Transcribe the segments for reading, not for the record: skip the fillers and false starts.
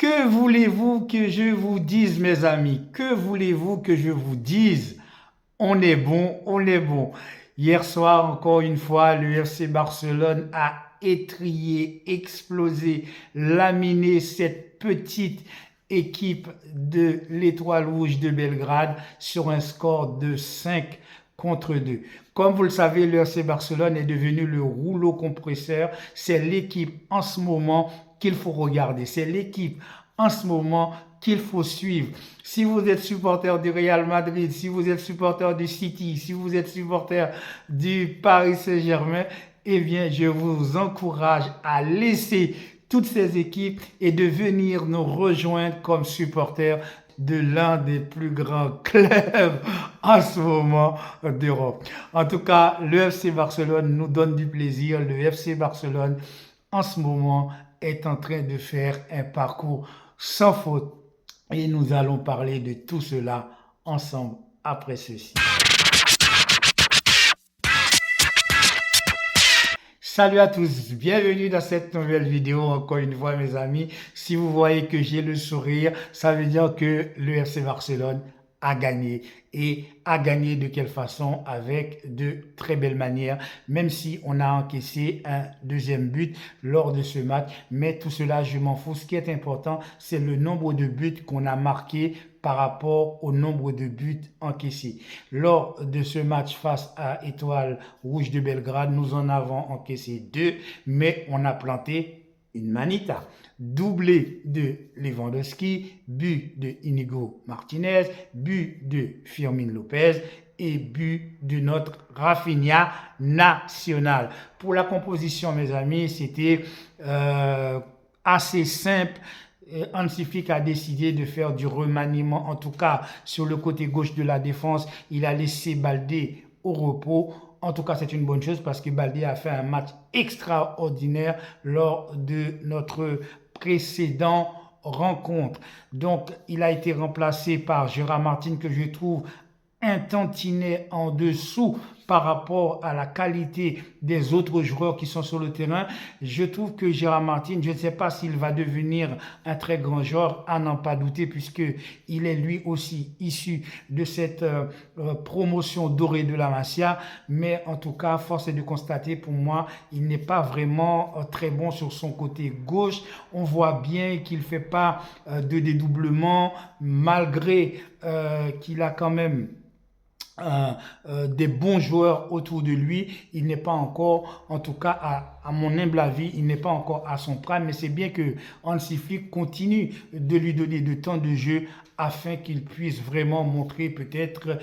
Que voulez-vous que je vous dise, mes amis? Que voulez-vous que je vous dise? On est bon, on est bon. Hier soir, encore une fois, le FC Barcelone a étrillé, explosé, laminé cette petite équipe de l'Étoile Rouge de Belgrade sur un score de 5-2. Comme vous le savez, le FC Barcelone est devenu le rouleau compresseur. C'est l'équipe en ce moment qu'il faut regarder. C'est l'équipe en ce moment qu'il faut suivre. Si vous êtes supporter du Real Madrid, si vous êtes supporter du City, si vous êtes supporter du Paris Saint-Germain, eh bien, je vous encourage à laisser toutes ces équipes et de venir nous rejoindre comme supporters de l'un des plus grands clubs en ce moment d'Europe. En tout cas, le FC Barcelone nous donne du plaisir. Le FC Barcelone, en ce moment, est en train de faire un parcours sans faute. Et nous allons parler de tout cela ensemble après ceci. Salut à tous, bienvenue dans cette nouvelle vidéo, encore une fois mes amis. Si vous voyez que j'ai le sourire, ça veut dire que le FC Barcelone a gagné. Et a gagné de quelle façon? Avec de très belles manières, même si on a encaissé un deuxième but lors de ce match. Mais tout cela, je m'en fous. Ce qui est important, c'est le nombre de buts qu'on a marqués par rapport au nombre de buts encaissés. Lors de ce match face à Étoile Rouge de Belgrade, nous en avons encaissé 2, mais on a planté une manita. Doublé de Lewandowski, but de Inigo Martinez, but de Firmin Lopez et but de notre Rafinha national. Pour la composition, mes amis, c'était assez simple. Hansi Flick a décidé de faire du remaniement, en tout cas sur le côté gauche de la défense. Il a laissé Baldé au repos. En tout cas, c'est une bonne chose parce que Baldé a fait un match extraordinaire lors de notre précédent rencontre. Donc, il a été remplacé par Gérard Martin, que je trouve un tantinet en dessous par rapport à la qualité des autres joueurs qui sont sur le terrain. Je trouve que Gérard Martin, je ne sais pas s'il va devenir un très grand joueur, à n'en pas douter, puisqu'il est lui aussi issu de cette promotion dorée de la Masia. Mais en tout cas, force est de constater, pour moi, il n'est pas vraiment très bon sur son côté gauche. On voit bien qu'il ne fait pas de dédoublement, malgré qu'il a quand même des bons joueurs autour de lui. Il n'est pas encore, en tout cas à mon humble avis, il n'est pas encore à son prime, mais c'est bien que Hansi Flick continue de lui donner de temps de jeu afin qu'il puisse vraiment montrer peut-être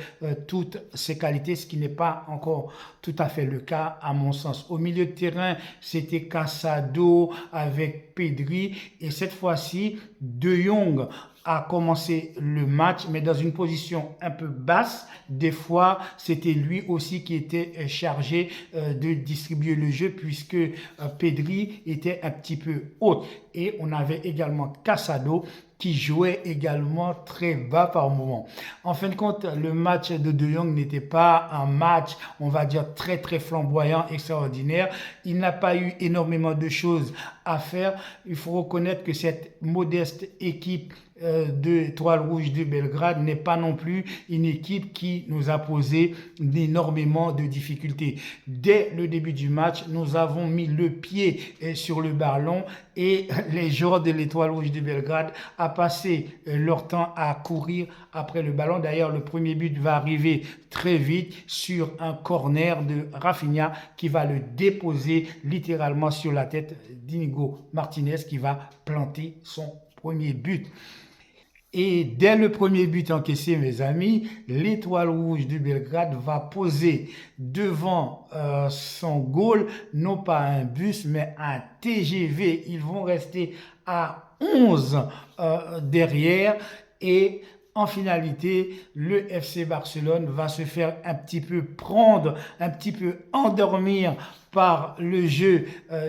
toutes ses qualités, ce qui n'est pas encore tout à fait le cas à mon sens. Au milieu de terrain, c'était Casado avec Pedri, et cette fois-ci, De Jong a commencé le match, mais dans une position un peu basse. Des fois, c'était lui aussi qui était chargé de distribuer le jeu, puisque Pedri était un petit peu haut. Et on avait également Casado qui jouait également très bas par moment. En fin de compte, le match de De Jong n'était pas un match, on va dire, très flamboyant, extraordinaire. Il n'a pas eu énormément de choses à faire. Il faut reconnaître que cette modeste équipe de l'Étoile Rouge de Belgrade n'est pas non plus une équipe qui nous a posé énormément de difficultés. Dès le début du match, nous avons mis le pied sur le ballon et les joueurs de l'Étoile Rouge de Belgrade a passé leur temps à courir après le ballon. D'ailleurs, le premier but va arriver très vite sur un corner de Rafinha qui va le déposer littéralement sur la tête d'Inigo Martinez, qui va planter son premier but. Et dès le premier but encaissé, mes amis, l'Étoile Rouge du Belgrade va poser devant son goal, non pas un bus, mais un TGV. Ils vont rester à 11 derrière, et en finalité, le FC Barcelone va se faire un petit peu prendre, un petit peu endormir par le jeu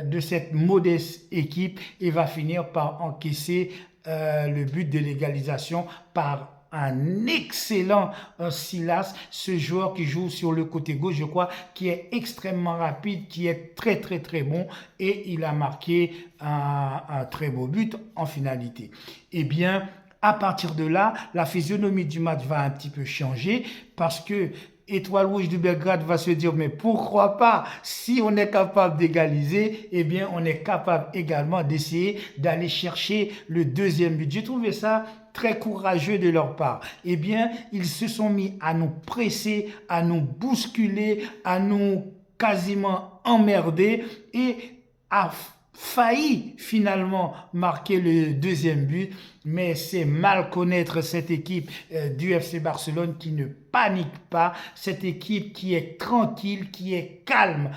de cette modeste équipe, et va finir par encaisser le but de l'égalisation par un excellent Silas, ce joueur qui joue sur le côté gauche, je crois, qui est extrêmement rapide, qui est très très très bon, et il a marqué un très beau but en finalité. Eh bien, à partir de là, la physionomie du match va un petit peu changer parce que Étoile Rouge de Belgrade va se dire, mais pourquoi pas, si on est capable d'égaliser, eh bien on est capable également d'essayer d'aller chercher le deuxième but. J'ai trouvé ça très courageux de leur part. Eh bien, ils se sont mis à nous presser, à nous bousculer, à nous quasiment emmerder et à failli finalement marquer le deuxième but, mais c'est mal connaître cette équipe du FC Barcelone qui ne panique pas, cette équipe qui est tranquille, qui est calme.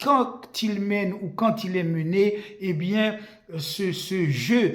Quand il mène ou quand il est mené, eh bien, ce jeu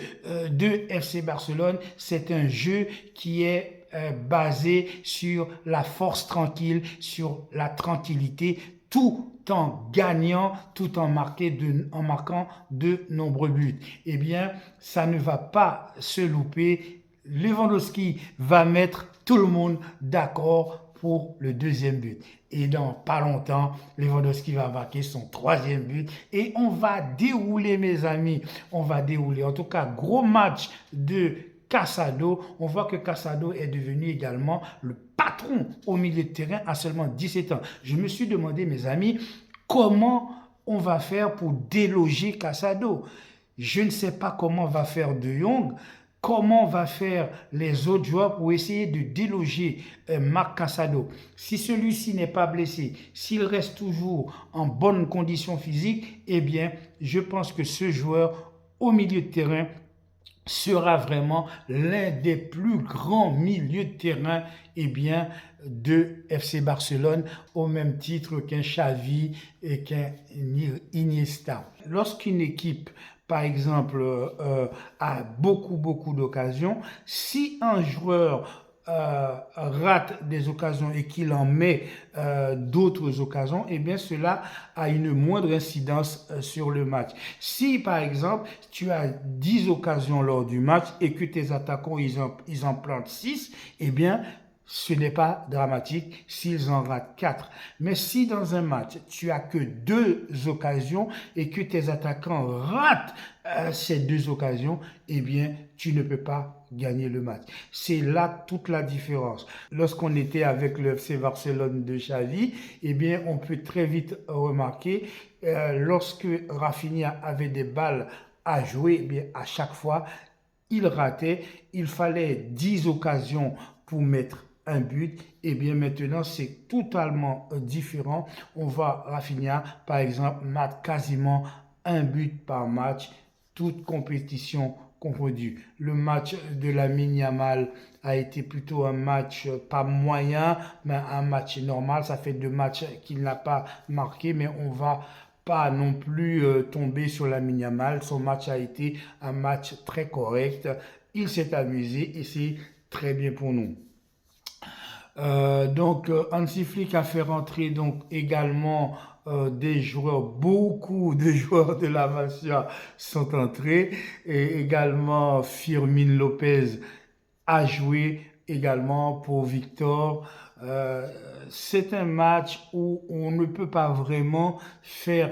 de FC Barcelone, c'est un jeu qui est basé sur la force tranquille, sur la tranquillité, tout en gagnant, tout en marquant de nombreux buts. Eh bien, ça ne va pas se louper. Lewandowski va mettre tout le monde d'accord pour le deuxième but. Et dans pas longtemps, Lewandowski va marquer son troisième but. Et on va dérouler, mes amis. On va dérouler. En tout cas, gros match de Casado. On voit que Casado est devenu également le patron au milieu de terrain à seulement 17 ans. Je me suis demandé, mes amis, comment on va faire pour déloger Casado. Je ne sais pas comment va faire De Jong, comment va faire les autres joueurs pour essayer de déloger Marc Casado. Si celui-ci n'est pas blessé, s'il reste toujours en bonne condition physique, eh bien, je pense que ce joueur au milieu de terrain sera vraiment l'un des plus grands milieux de terrain de FC Barcelone, au même titre qu'un Xavi et qu'un Iniesta. Lorsqu'une équipe, par exemple, a beaucoup d'occasions, si un joueur rate des occasions et qu'il en met d'autres occasions, eh bien cela a une moindre incidence sur le match. Si par exemple tu as 10 occasions lors du match et que tes attaquants ils en plantent 6, eh bien ce n'est pas dramatique s'ils en ratent 4. Mais si dans un match, tu as que 2 occasions et que tes attaquants ratent ces 2 occasions, eh bien, tu ne peux pas gagner le match. C'est là toute la différence. Lorsqu'on était avec le FC Barcelone de Xavi, eh bien, on peut très vite remarquer, lorsque Rafinha avait des balles à jouer, eh bien, à chaque fois, il ratait. Il fallait 10 occasions pour mettre un but, et bien maintenant c'est totalement différent. On voit Rafinha par exemple mettre quasiment un but par match, toute compétition confondue. Le match de Lamine Yamal a été plutôt un match pas moyen, mais un match normal. Ça fait 2 matchs qu'il n'a pas marqué, mais on va pas non plus tomber sur Lamine Yamal. Son match a été un match très correct. Il s'est amusé et c'est très bien pour nous. Hansi Flick a fait rentrer donc également des joueurs, beaucoup de joueurs de la Masia sont entrés, et également Firmin Lopez a joué également pour Victor. C'est un match où on ne peut pas vraiment faire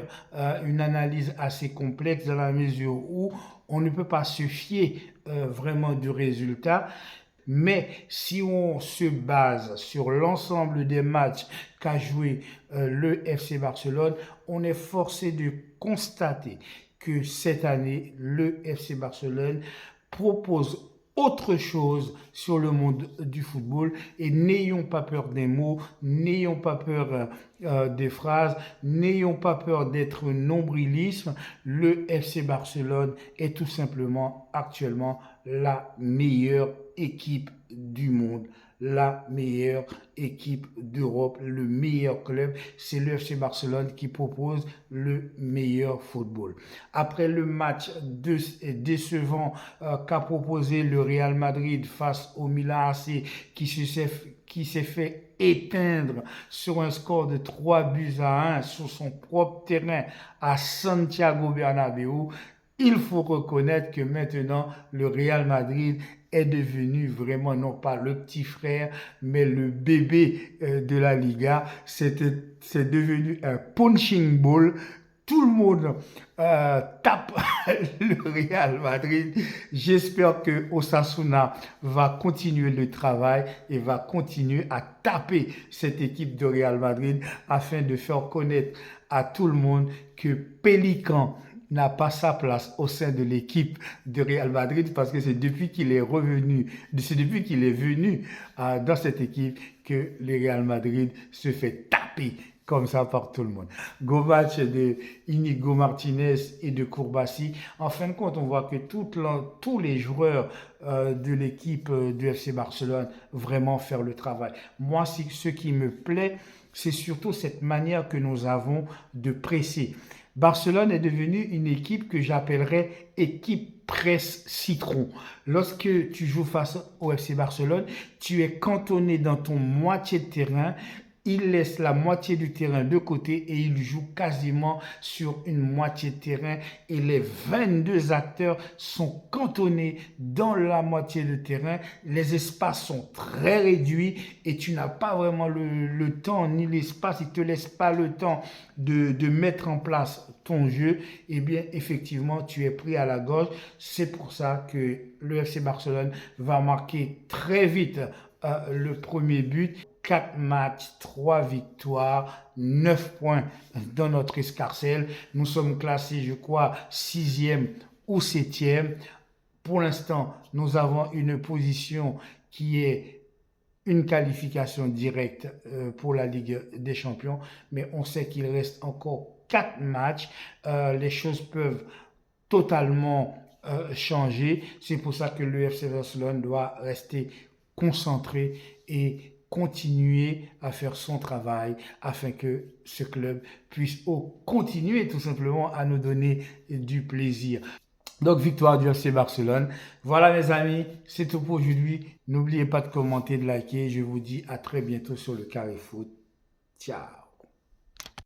une analyse assez complexe dans la mesure où on ne peut pas se fier vraiment du résultat. Mais si on se base sur l'ensemble des matchs qu'a joué le FC Barcelone, on est forcé de constater que cette année, le FC Barcelone propose autre chose sur le monde du football, et n'ayons pas peur des mots, n'ayons pas peur des phrases, n'ayons pas peur d'être nombrilisme. Le FC Barcelone est tout simplement actuellement la meilleure équipe du monde, la meilleure équipe d'Europe, le meilleur club. C'est le FC Barcelone qui propose le meilleur football. Après le match décevant qu'a proposé le Real Madrid face au Milan AC, qui s'est fait éteindre sur un score de 3 buts à 1 sur son propre terrain à Santiago Bernabéu, il faut reconnaître que maintenant, le Real Madrid est devenu vraiment non pas le petit frère, mais le bébé de la Liga. C'est devenu un punching ball. Tout le monde tape le Real Madrid. J'espère que Osasuna va continuer le travail et va continuer à taper cette équipe de Real Madrid afin de faire connaître à tout le monde que Pélican n'a pas sa place au sein de l'équipe de Real Madrid parce que c'est depuis qu'il est revenu, c'est depuis qu'il est venu dans cette équipe que le Real Madrid se fait taper comme ça par tout le monde. Gros match de Inigo Martinez et de Kourbassi. En fin de compte, on voit que tous les joueurs de l'équipe du FC Barcelone vraiment faire le travail. Moi, ce qui me plaît, c'est surtout cette manière que nous avons de presser. Barcelone est devenue une équipe que j'appellerais équipe presse citron. Lorsque tu joues face au FC Barcelone, tu es cantonné dans ton moitié de terrain. Il laisse la moitié du terrain de côté et il joue quasiment sur une moitié de terrain et les 22 acteurs sont cantonnés dans la moitié de terrain. Les espaces sont très réduits et tu n'as pas vraiment le temps ni l'espace, il ne te laisse pas le temps de mettre en place ton jeu. Eh bien, effectivement, tu es pris à la gorge. C'est pour ça que le FC Barcelone va marquer très vite le premier but. 4 matchs, 3 victoires, 9 points dans notre escarcelle. Nous sommes classés, je crois, 6e ou 7e. Pour l'instant, nous avons une position qui est une qualification directe pour la Ligue des Champions. Mais on sait qu'il reste encore 4 matchs. Les choses peuvent totalement changer. C'est pour ça que le FC Barcelone doit rester concentré et continuer à faire son travail afin que ce club puisse continuer tout simplement à nous donner du plaisir. Donc, victoire du FC Barcelone. Voilà mes amis, c'est tout pour aujourd'hui. N'oubliez pas de commenter, de liker. Je vous dis à très bientôt sur le Carré Foot. Ciao.